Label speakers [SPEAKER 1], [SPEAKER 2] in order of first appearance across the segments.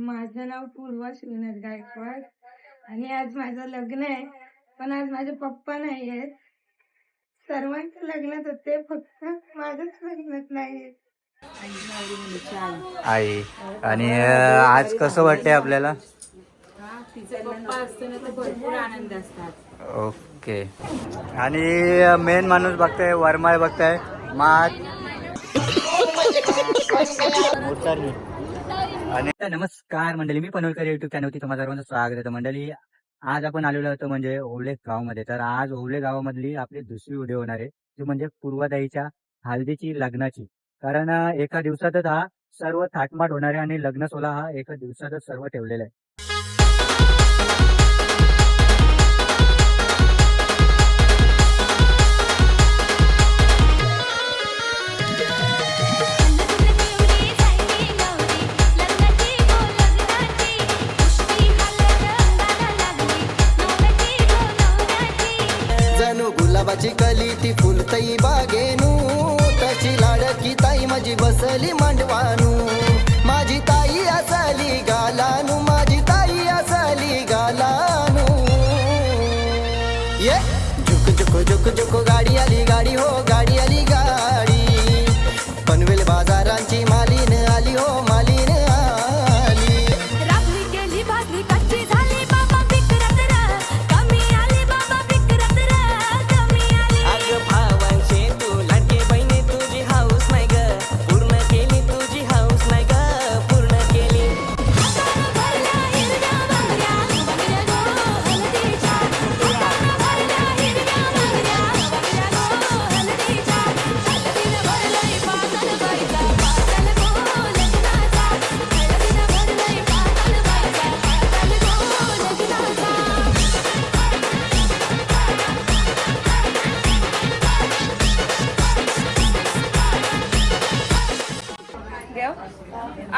[SPEAKER 1] माझं नाव पूर्वा श्रीनाथ गायकवाड आणि आज माझं लग्न आहे. पण आज माझे पप्पा नाही आहेत. सर्वांच्या लग्नात होते, फक्त माझंच लग्नात नाही.
[SPEAKER 2] आई आणि आज कसं वाटतंय आपल्याला?
[SPEAKER 3] भरपूर आनंद असतात.
[SPEAKER 2] ओके. आणि मेन माणूस बघताय, वरमाळ बघताय, मात आणि नमस्कार मंडळी, मी पनवेलकर युट्यूब चॅनलवरती तुम्हाला सर्वांचं स्वागत आहे. मंडळी, आज आपण आलेलो होतो म्हणजे ओवले गावामध्ये. तर आज ओवले गावामधली आपली दुसरी व्हिडिओ होणार आहे, ती म्हणजे पूर्वाताईच्या हळदीची, लग्नाची. कारण एका दिवसातच हा सर्व थाटमाट होणार आहे आणि लग्न सोहळा हा एका दिवसातच सर्व ठेवलेला आहे.
[SPEAKER 4] गुलाबाची कली ती फुलतई बागेनू, तशी लाडकी ताई माझी बसली मांडवानू. माझी ताई असली गालानू, माझी ताई असली गालानू. ये झुक झुक झुक झुक गाडी आली, गाडी हो गाडी आली, गाडी. पनवेल बाजारांची मालीन आली, हो मालीन आली.
[SPEAKER 5] रात्री केली भाजली कच्ची झाली बाबा विक्रत र, कमी आली बाबा विक्रत र, कमी आली.
[SPEAKER 4] अग भावांचे तू लाडके बहिणी, तुझी हाऊस नाही ग पूर्ण केली, तुझी हाऊस नाही ग पूर्ण केली.
[SPEAKER 5] भरला हिरव्या बांगड्या, बांगड्या गो हलदीच्या. भरला हिरव्या बांगड्या, बांगड्या गो हलदीच्या. हळदीनं भरलंय पातळ बाईचा, पातळ गो लग्नाचा. हळदीनं भरलंय पातळ बाईचा, पातळ गो लग्नाचा.
[SPEAKER 3] देव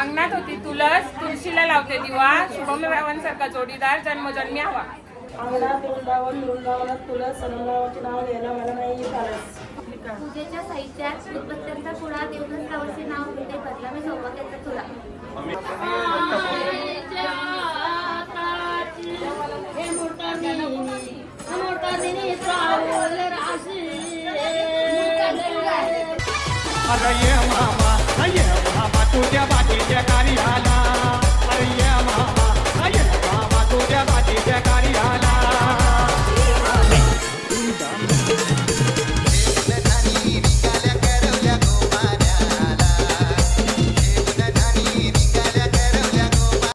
[SPEAKER 3] अंगणात होती तुळस, तुळशीला लावते दिवा. शुभम रावांसारखा जोडीदार जन्मोजन्मी हवा.
[SPEAKER 6] अंगणात वृंदावनात तुळस सनमरावाचे नाव घ्यायला मला नाही फारस.
[SPEAKER 5] पूजेच्या साहित्यात उदबत्त्यांचा पुडा, देवदत्तावरचे नाव घेते बदला मी सौभाग्याचा तुला.
[SPEAKER 4] अगं ये मामा